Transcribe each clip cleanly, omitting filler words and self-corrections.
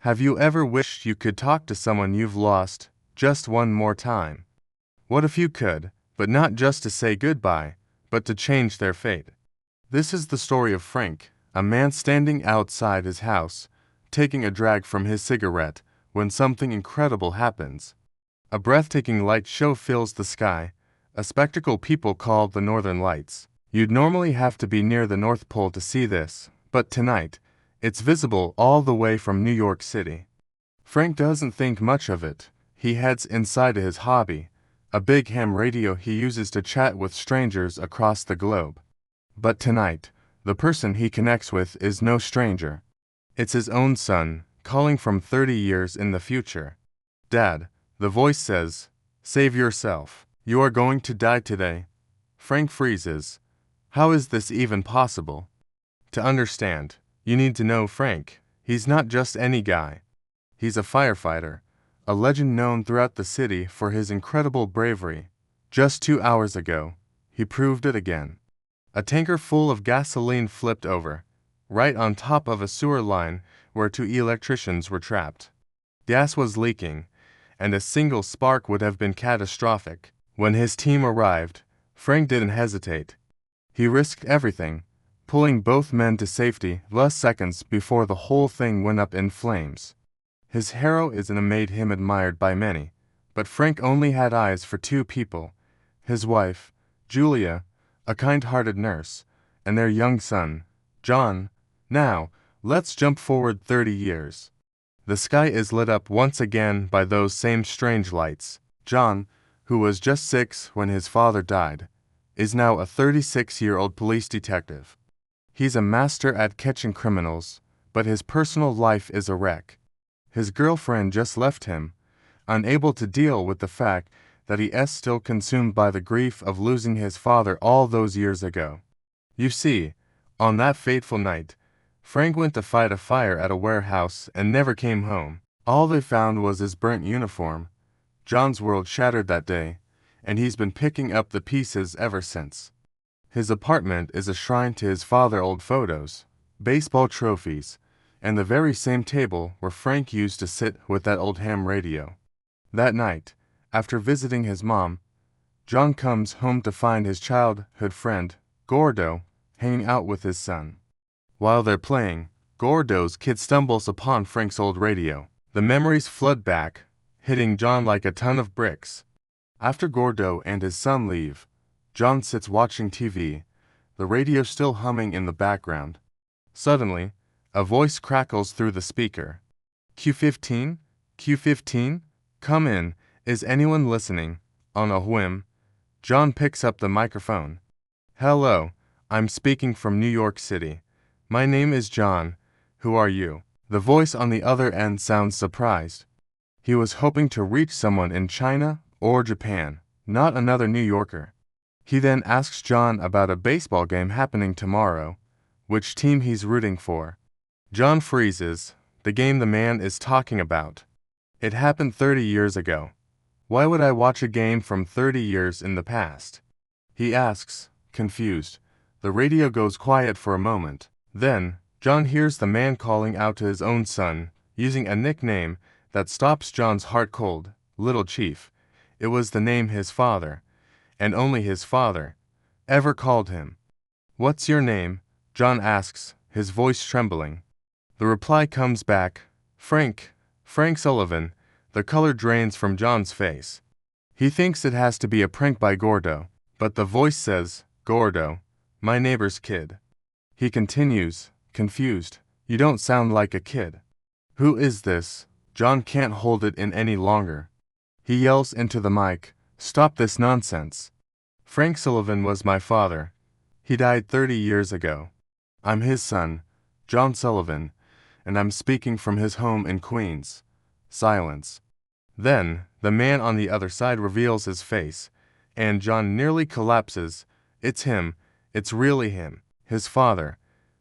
Have you ever wished you could talk to someone you've lost, just one more time? What if you could, but not just to say goodbye, but to change their fate? This is the story of Frank, a man standing outside his house, taking a drag from his cigarette, when something incredible happens. A breathtaking light show fills the sky, a spectacle people call the Northern Lights. You'd normally have to be near the North Pole to see this, but tonight, it's visible all the way from New York City. Frank doesn't think much of it. He heads inside his hobby, a big ham radio he uses to chat with strangers across the globe. But tonight, the person he connects with is no stranger. It's his own son, calling from 30 years in the future. "Dad," the voice says, "save yourself. You are going to die today." Frank freezes. How is this even possible? To understand, you need to know Frank. He's not just any guy. He's a firefighter, a legend known throughout the city for his incredible bravery. Just 2 hours ago, he proved it again. A tanker full of gasoline flipped over, right on top of a sewer line where 2 electricians were trapped. Gas was leaking, and a single spark would have been catastrophic. When his team arrived, Frank didn't hesitate. He risked everything, pulling both men to safety less seconds before the whole thing went up in flames. His heroism made him admired by many, but Frank only had eyes for 2 people: his wife, Julia, a kind-hearted nurse, and their young son, John. Now, let's jump forward 30 years. The sky is lit up once again by those same strange lights. John, who was just 6 when his father died, is now a 36-year-old police detective. He's a master at catching criminals, but his personal life is a wreck. His girlfriend just left him, unable to deal with the fact that he is still consumed by the grief of losing his father all those years ago. You see, on that fateful night, Frank went to fight a fire at a warehouse and never came home. All they found was his burnt uniform. John's world shattered that day, and he's been picking up the pieces ever since. His apartment is a shrine to his father's old photos, baseball trophies, and the very same table where Frank used to sit with that old ham radio. That night, after visiting his mom, John comes home to find his childhood friend, Gordo, hanging out with his son. While they're playing, Gordo's kid stumbles upon Frank's old radio. The memories flood back, hitting John like a ton of bricks. After Gordo and his son leave, John sits watching TV, the radio still humming in the background. Suddenly, a voice crackles through the speaker. "Q15? Q15? Come in, is anyone listening?" On a whim, John picks up the microphone. "Hello, I'm speaking from New York City. My name is John. Who are you?" The voice on the other end sounds surprised. He was hoping to reach someone in China or Japan, not another New Yorker. He then asks John about a baseball game happening tomorrow, which team he's rooting for. John freezes. The game the man is talking about. It happened 30 years ago. Why would I watch a game from 30 years in the past? He asks, confused. The radio goes quiet for a moment. Then, John hears the man calling out to his own son, using a nickname that stops John's heart cold: Little Chief. It was the name his father, and only his father, ever called him. "What's your name?" John asks, his voice trembling. The reply comes back, "Frank Sullivan." The color drains from John's face. He thinks it has to be a prank by Gordo, but the voice says, "Gordo, my neighbor's kid." He continues, confused, "You don't sound like a kid." Who is this? John can't hold it in any longer. He yells into the mic, "Stop this nonsense. Frank Sullivan was my father. He died 30 years ago. I'm his son, John Sullivan, and I'm speaking from his home in Queens." Silence. Then, the man on the other side reveals his face, and John nearly collapses. It's him. It's really him, his father,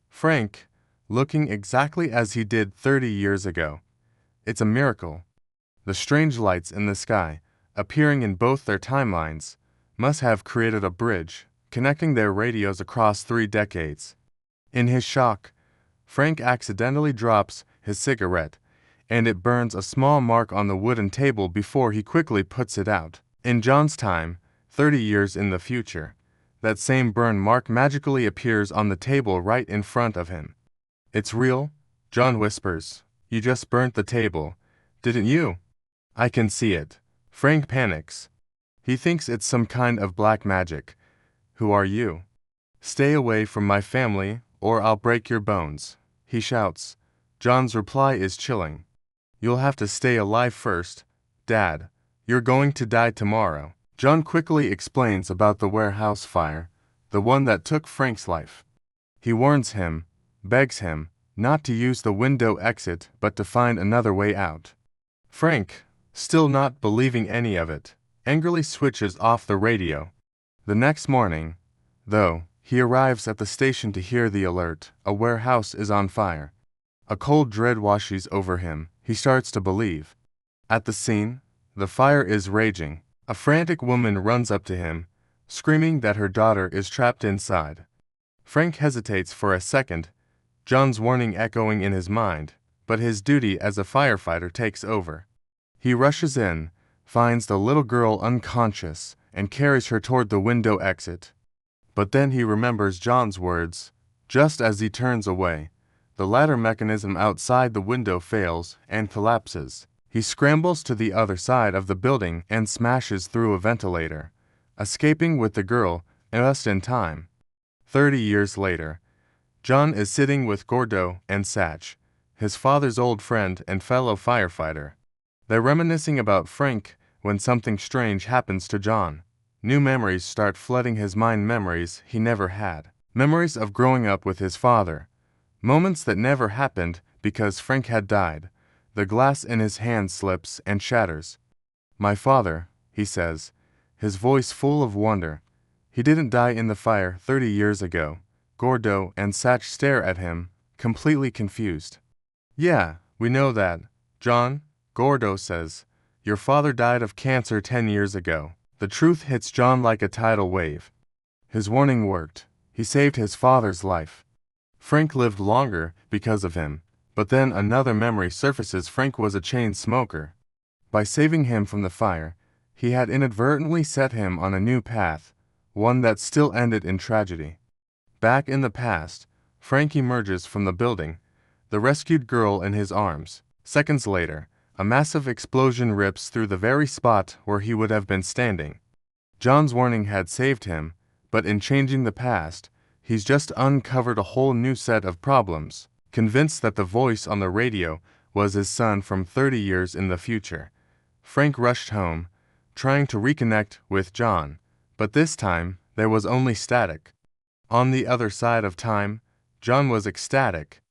Frank, looking exactly as he did 30 years ago. It's a miracle. The strange lights in the sky, appearing in both their timelines, must have created a bridge, connecting their radios across 3 decades. In his shock, Frank accidentally drops his cigarette, and it burns a small mark on the wooden table before he quickly puts it out. In John's time, 30 years in the future, that same burn mark magically appears on the table right in front of him. "It's real," John whispers. "You just burnt the table, didn't you?" "I can see it." Frank panics. He thinks it's some kind of black magic. "Who are you?" "Stay away from my family, or I'll break your bones," he shouts. John's reply is chilling. "You'll have to stay alive first, Dad. You're going to die tomorrow." John quickly explains about the warehouse fire, the one that took Frank's life. He warns him, begs him, not to use the window exit but to find another way out. Frank, still not believing any of it, angrily switches off the radio. The next morning, though, he arrives at the station to hear the alert: a warehouse is on fire. A cold dread washes over him. He starts to believe. At the scene, the fire is raging. A frantic woman runs up to him, screaming that her daughter is trapped inside. Frank hesitates for a second, John's warning echoing in his mind, but his duty as a firefighter takes over. He rushes in, finds the little girl unconscious, and carries her toward the window exit. But then he remembers John's words. Just as he turns away, the ladder mechanism outside the window fails and collapses. He scrambles to the other side of the building and smashes through a ventilator, escaping with the girl just in time. 30 years later, John is sitting with Gordo and Satch, his father's old friend and fellow firefighter. They're reminiscing about Frank when something strange happens to John. New memories start flooding his mind, memories he never had. Memories of growing up with his father. Moments that never happened because Frank had died. The glass in his hand slips and shatters. "My father," he says, his voice full of wonder. "He didn't die in the fire 30 years ago." Gordo and Satch stare at him, completely confused. "Yeah, we know that, John," Gordo says. "Your father died of cancer 10 years ago." The truth hits John like a tidal wave. His warning worked. He saved his father's life. Frank lived longer because of him. But then another memory surfaces. Frank was a chain smoker. By saving him from the fire, he had inadvertently set him on a new path, one that still ended in tragedy. Back in the past, Frank emerges from the building, the rescued girl in his arms. Seconds later, a massive explosion rips through the very spot where he would have been standing. John's warning had saved him, but in changing the past, he's just uncovered a whole new set of problems. Convinced that the voice on the radio was his son from 30 years in the future, Frank rushed home, trying to reconnect with John, but this time there was only static. On the other side of time, John was ecstatic.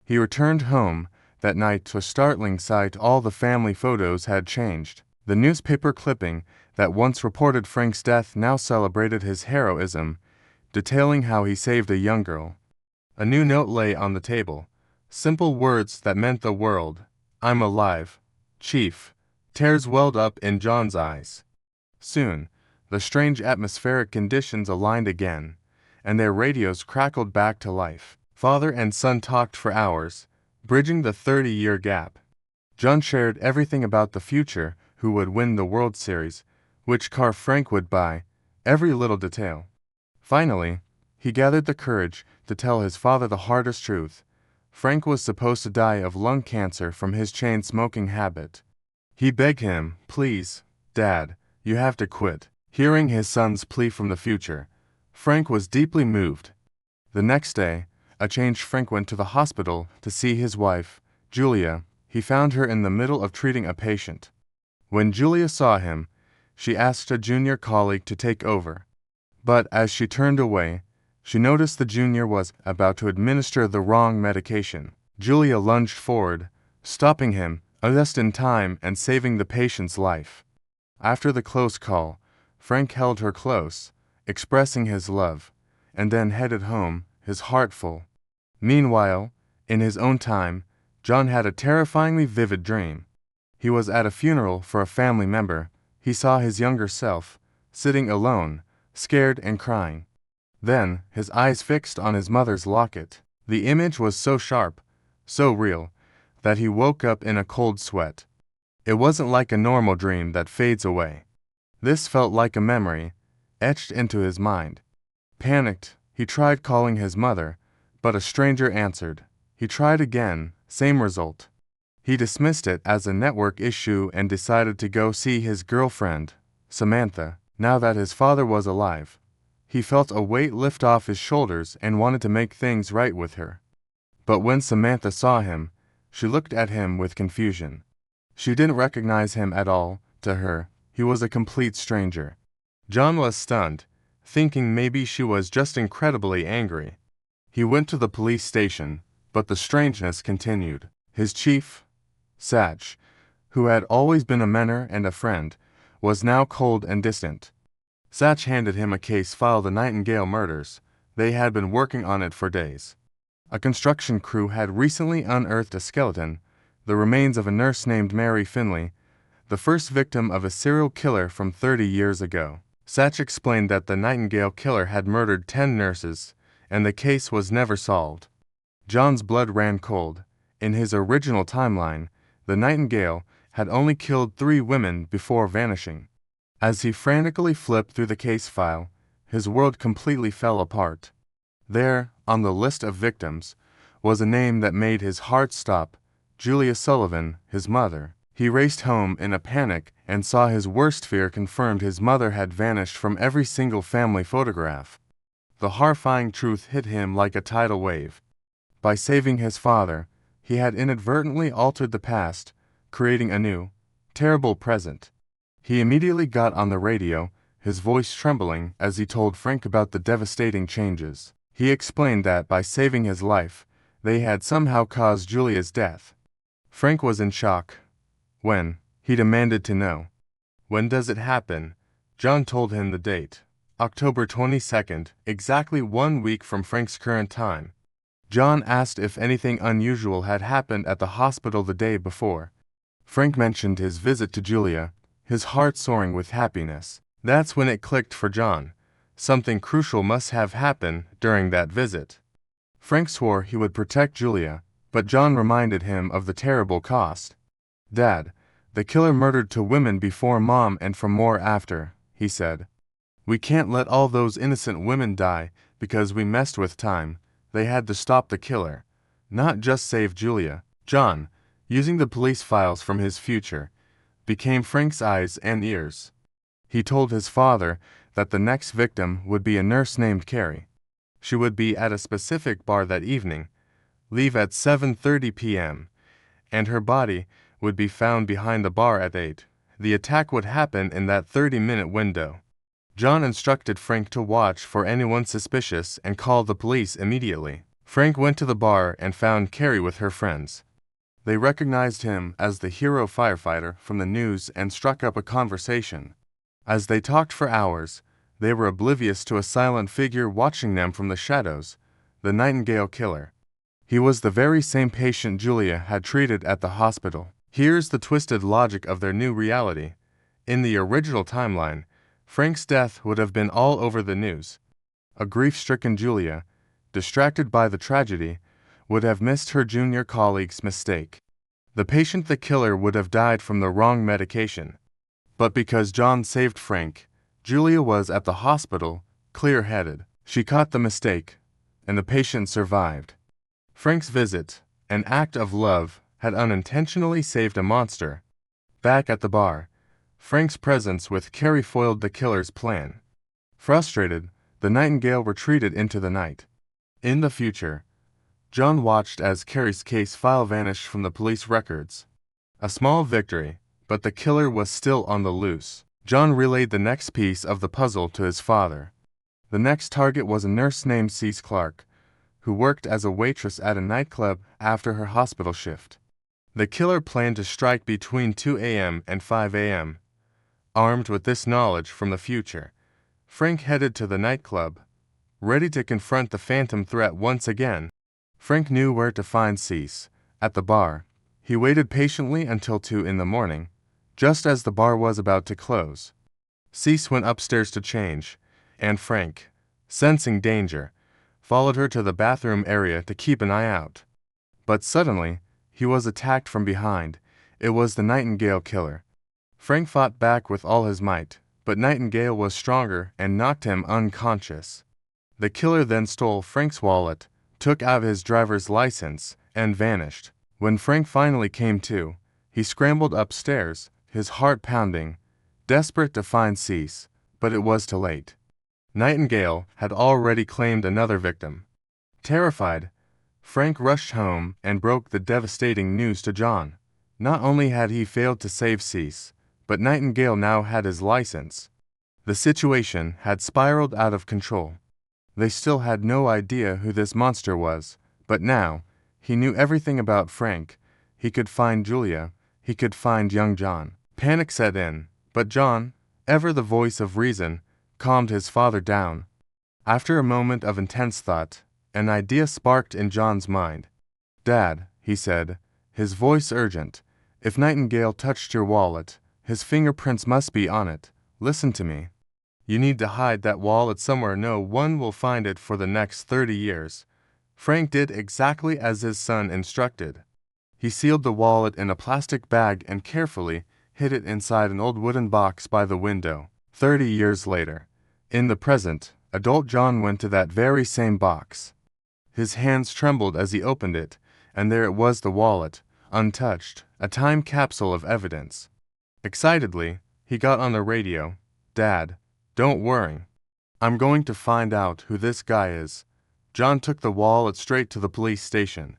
He returned home that night to a startling sight: all the family photos had changed. The newspaper clipping that once reported Frank's death now celebrated his heroism, detailing how he saved a young girl. A new note lay on the table. Simple words that meant the world. "I'm alive, Chief." Tears welled up in John's eyes. Soon, the strange atmospheric conditions aligned again, and their radios crackled back to life. Father and son talked for hours, bridging the 30-year gap. John shared everything about the future: who would win the World Series, which car Frank would buy, every little detail. Finally, he gathered the courage to tell his father the hardest truth. Frank was supposed to die of lung cancer from his chain-smoking habit. He begged him, "Please, Dad, you have to quit." Hearing his son's plea from the future, Frank was deeply moved. The next day, a changed Frank went to the hospital to see his wife, Julia. He found her in the middle of treating a patient. When Julia saw him, she asked a junior colleague to take over. But as she turned away, she noticed the junior was about to administer the wrong medication. Julia lunged forward, stopping him just in time and saving the patient's life. After the close call, Frank held her close, expressing his love, and then headed home, his heart full. Meanwhile, in his own time, John had a terrifyingly vivid dream. He was at a funeral for a family member. He saw his younger self, sitting alone, scared and crying. Then, his eyes fixed on his mother's locket. The image was so sharp, so real, that he woke up in a cold sweat. It wasn't like a normal dream that fades away. This felt like a memory, etched into his mind. Panicked, he tried calling his mother, but a stranger answered. He tried again, same result. He dismissed it as a network issue and decided to go see his girlfriend, Samantha, now that his father was alive. He felt a weight lift off his shoulders and wanted to make things right with her. But when Samantha saw him, she looked at him with confusion. She didn't recognize him at all. To her, he was a complete stranger. John was stunned, thinking maybe she was just incredibly angry. He went to the police station, but the strangeness continued. His chief, Satch, who had always been a mentor and a friend, was now cold and distant. Satch handed him a case file: the Nightingale murders. They had been working on it for days. A construction crew had recently unearthed a skeleton, the remains of a nurse named Mary Finley, the first victim of a serial killer from 30 years ago. Satch explained that the Nightingale killer had murdered 10 nurses, and the case was never solved. John's blood ran cold. In his original timeline, the Nightingale had only killed 3 women before vanishing. As he frantically flipped through the case file, his world completely fell apart. There, on the list of victims, was a name that made his heart stop: Julia Sullivan, his mother. He raced home in a panic and saw his worst fear confirmed: his mother had vanished from every single family photograph. The horrifying truth hit him like a tidal wave. By saving his father, he had inadvertently altered the past, creating a new, terrible present. He immediately got on the radio, his voice trembling as he told Frank about the devastating changes. He explained that by saving his life, they had somehow caused Julia's death. Frank was in shock. When? He demanded to know. When does it happen? John told him the date. October 22nd, exactly 1 week from Frank's current time. John asked if anything unusual had happened at the hospital the day before. Frank mentioned his visit to Julia, his heart soaring with happiness. That's when it clicked for John. Something crucial must have happened during that visit. Frank swore he would protect Julia, but John reminded him of the terrible cost. "Dad, the killer murdered 2 women before Mom and for more after," he said. "We can't let all those innocent women die because we messed with time. They had to stop the killer, not just save Julia." John, using the police files from his future, became Frank's eyes and ears. He told his father that the next victim would be a nurse named Carrie. She would be at a specific bar that evening, leave at 7:30 p.m., and her body would be found behind the bar at 8. The attack would happen in that 30-minute window. John instructed Frank to watch for anyone suspicious and call the police immediately. Frank went to the bar and found Carrie with her friends. They recognized him as the hero firefighter from the news and struck up a conversation. As they talked for hours, they were oblivious to a silent figure watching them from the shadows: the Nightingale killer. He was the very same patient Julia had treated at the hospital. Here's the twisted logic of their new reality. In the original timeline, Frank's death would have been all over the news. A grief-stricken Julia, distracted by the tragedy, would have missed her junior colleague's mistake. The patient the killer would have died from the wrong medication. But because John saved Frank, Julia was at the hospital, clear-headed. She caught the mistake, and the patient survived. Frank's visit, an act of love, had unintentionally saved a monster. Back at the bar, Frank's presence with Carrie foiled the killer's plan. Frustrated, the Nightingale retreated into the night. In the future, John watched as Carrie's case file vanished from the police records. A small victory, but the killer was still on the loose. John relayed the next piece of the puzzle to his father. The next target was a nurse named Cece Clark, who worked as a waitress at a nightclub after her hospital shift. The killer planned to strike between 2 a.m. and 5 a.m. Armed with this knowledge from the future, Frank headed to the nightclub, ready to confront the phantom threat once again. Frank knew where to find Cece, at the bar. He waited patiently until 2 in the morning, just as the bar was about to close. Cece went upstairs to change, and Frank, sensing danger, followed her to the bathroom area to keep an eye out. But suddenly, He was attacked from behind. It was the Nightingale killer. Frank fought back with all his might, but Nightingale was stronger and knocked him unconscious. The killer then stole Frank's wallet, took out his driver's license, and vanished. When Frank finally came to, he scrambled upstairs, his heart pounding, desperate to find Cece, but it was too late. Nightingale had already claimed another victim. Terrified, Frank rushed home and broke the devastating news to John. Not only had he failed to save Cece, but Nightingale now had his license. The situation had spiraled out of control. They still had no idea who this monster was, but now, he knew everything about Frank. He could find Julia, he could find young John. Panic set in, but John, ever the voice of reason, calmed his father down. After a moment of intense thought, an idea sparked in John's mind. "Dad," he said, his voice urgent, "if Nightingale touched your wallet, his fingerprints must be on it. Listen to me. You need to hide that wallet somewhere no one will find it for the next 30 years. Frank did exactly as his son instructed. He sealed the wallet in a plastic bag and carefully hid it inside an old wooden box by the window. 30 years later, in the present, adult John went to that very same box. His hands trembled as he opened it, and there it was, the wallet, untouched, a time capsule of evidence. Excitedly, he got on the radio. "Dad, don't worry. I'm going to find out who this guy is." John took the wallet straight to the police station.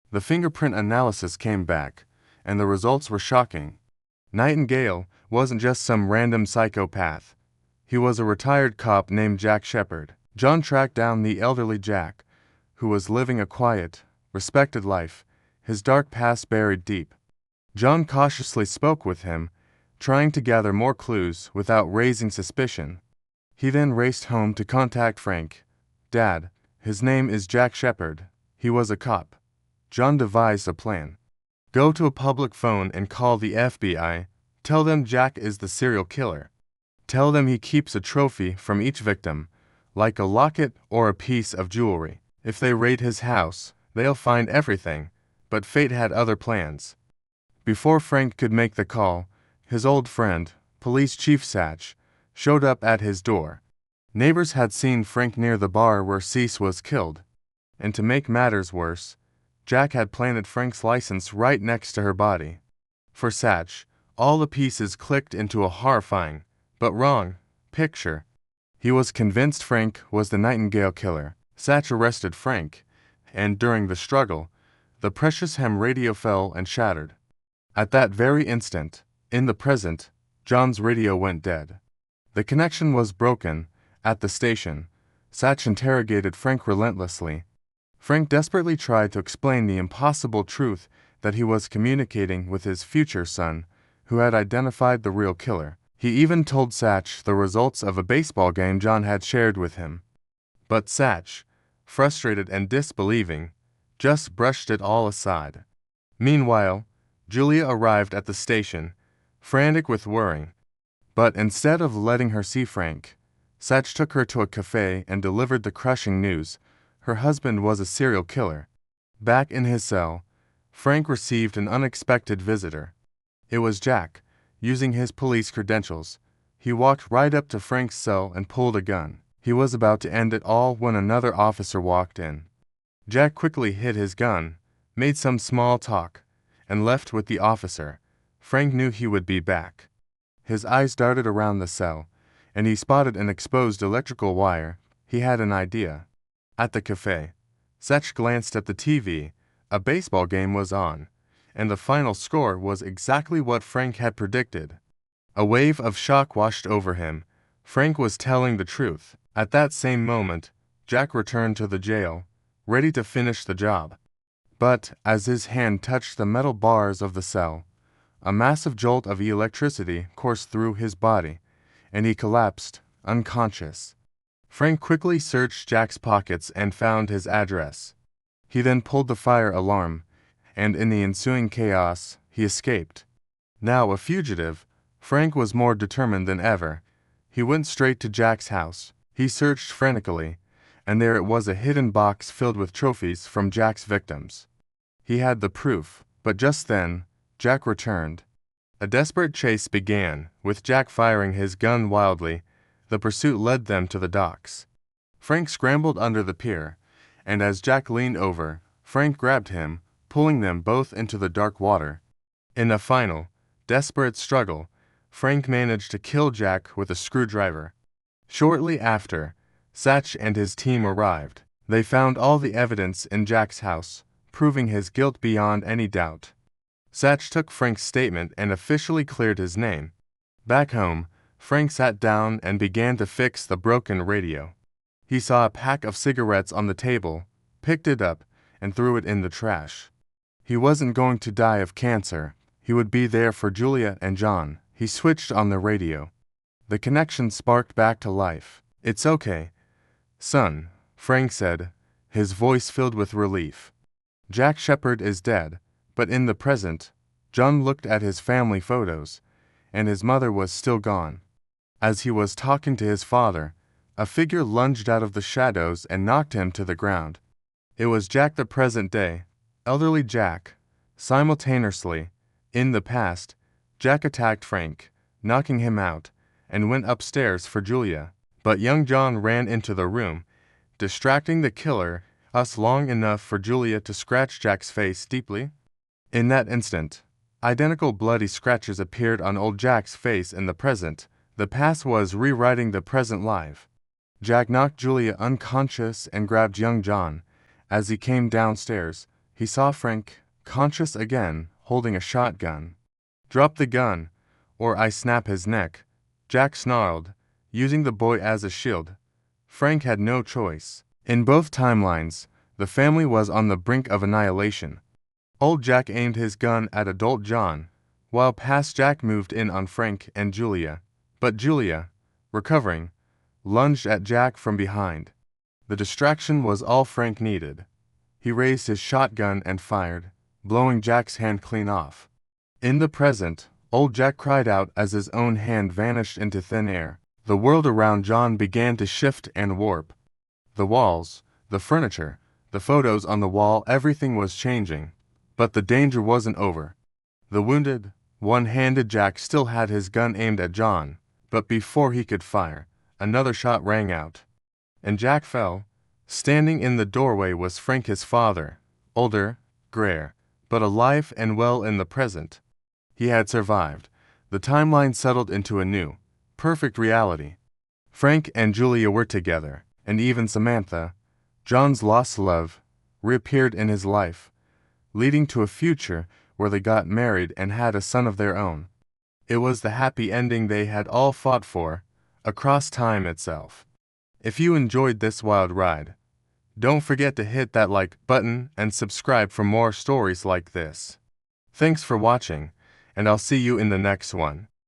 The fingerprint analysis came back, and the results were shocking. Nightingale wasn't just some random psychopath. He was a retired cop named Jack Shepherd. John tracked down the elderly Jack, who was living a quiet, respected life, his dark past buried deep. John cautiously spoke with him, trying to gather more clues without raising suspicion. He then raced home to contact Frank. "Dad, his name is Jack Shepherd. He was a cop." John devised a plan. "Go to a public phone and call the FBI. Tell them Jack is the serial killer. Tell them he keeps a trophy from each victim, like a locket or a piece of jewelry. If they raid his house, they'll find everything." But fate had other plans. Before Frank could make the call, his old friend, Police Chief Satch, showed up at his door. Neighbors had seen Frank near the bar where Cece was killed. And to make matters worse, Jack had planted Frank's license right next to her body. For Satch, all the pieces clicked into a horrifying, but wrong, picture. He was convinced Frank was the Nightingale killer. Satch arrested Frank, and during the struggle, the precious ham radio fell and shattered. At that very instant, in the present, John's radio went dead. The connection was broken. At the station, Satch interrogated Frank relentlessly. Frank desperately tried to explain the impossible truth that he was communicating with his future son, who had identified the real killer. He even told Satch the results of a baseball game John had shared with him. But Satch, frustrated and disbelieving, just brushed it all aside. Meanwhile, Julia arrived at the station, frantic with worry. But instead of letting her see Frank, Satch took her to a cafe and delivered the crushing news: her husband was a serial killer. Back in his cell, Frank received an unexpected visitor. It was Jack, using his police credentials. He walked right up to Frank's cell and pulled a gun. He was about to end it all when another officer walked in. Jack quickly hid his gun, made some small talk, and left with the officer. Frank knew he would be back. His eyes darted around the cell, and he spotted an exposed electrical wire. He had an idea. At the cafe, Satch glanced at the TV. A baseball game was on, and the final score was exactly what Frank had predicted. A wave of shock washed over him. Frank was telling the truth. At that same moment, Jack returned to the jail, ready to finish the job. But as his hand touched the metal bars of the cell, a massive jolt of electricity coursed through his body, and he collapsed, unconscious. Frank quickly searched Jack's pockets and found his address. He then pulled the fire alarm, and in the ensuing chaos, he escaped. Now a fugitive, Frank was more determined than ever. He went straight to Jack's house. He searched frantically, and there it was, a hidden box filled with trophies from Jack's victims. He had the proof, But just then, Jack returned. A desperate chase began, with Jack firing his gun wildly. The pursuit led them to the docks. Frank scrambled under the pier, and as Jack leaned over, Frank grabbed him, pulling them both into the dark water. In a final, desperate struggle, Frank managed to kill Jack with a screwdriver. Shortly after, Satch and his team arrived. They found all the evidence in Jack's house, proving his guilt beyond any doubt. Satch took Frank's statement and officially cleared his name. Back home, Frank sat down and began to fix the broken radio. He saw a pack of cigarettes on the table, picked it up, and threw it in the trash. He wasn't going to die of cancer. He would be there for Julia and John. He switched on the radio. The connection sparked back to life. "It's okay, son," Frank said, his voice filled with relief. Jack Shepherd is dead, but in the present, John looked at his family photos, and his mother was still gone. As he was talking to his father, a figure lunged out of the shadows and knocked him to the ground. It was Jack, the present day, elderly Jack. Simultaneously, in the past, Jack attacked Frank, knocking him out, and went upstairs for Julia. But young John ran into the room, distracting the killer, long enough for Julia to scratch Jack's face deeply. In that instant, identical bloody scratches appeared on old Jack's face in the present. The past was rewriting the present live. Jack knocked Julia unconscious and grabbed young John. As he came downstairs, he saw Frank, conscious again, holding a shotgun. "Drop the gun, or I snap his neck," Jack snarled, using the boy as a shield. Frank had no choice. In both timelines, the family was on the brink of annihilation. Old Jack aimed his gun at adult John, while past Jack moved in on Frank and Julia. But Julia, recovering, lunged at Jack from behind. The distraction was all Frank needed. He raised his shotgun and fired, blowing Jack's hand clean off. In the present, old Jack cried out as his own hand vanished into thin air. The world around John began to shift and warp. The walls, the furniture, the photos on the wall, everything was changing. But the danger wasn't over. The wounded, one-handed Jack still had his gun aimed at John, but before he could fire, another shot rang out, and Jack fell. Standing in the doorway was Frank, his father, older, grayer, but alive and well in the present. He had survived. The timeline settled into a new, perfect reality. Frank and Julia were together, and even Samantha, John's lost love, reappeared in his life, leading to a future where they got married and had a son of their own. It was the happy ending they had all fought for, across time itself. If you enjoyed this wild ride, don't forget to hit that like button and subscribe for more stories like this. Thanks for watching, and I'll see you in the next one.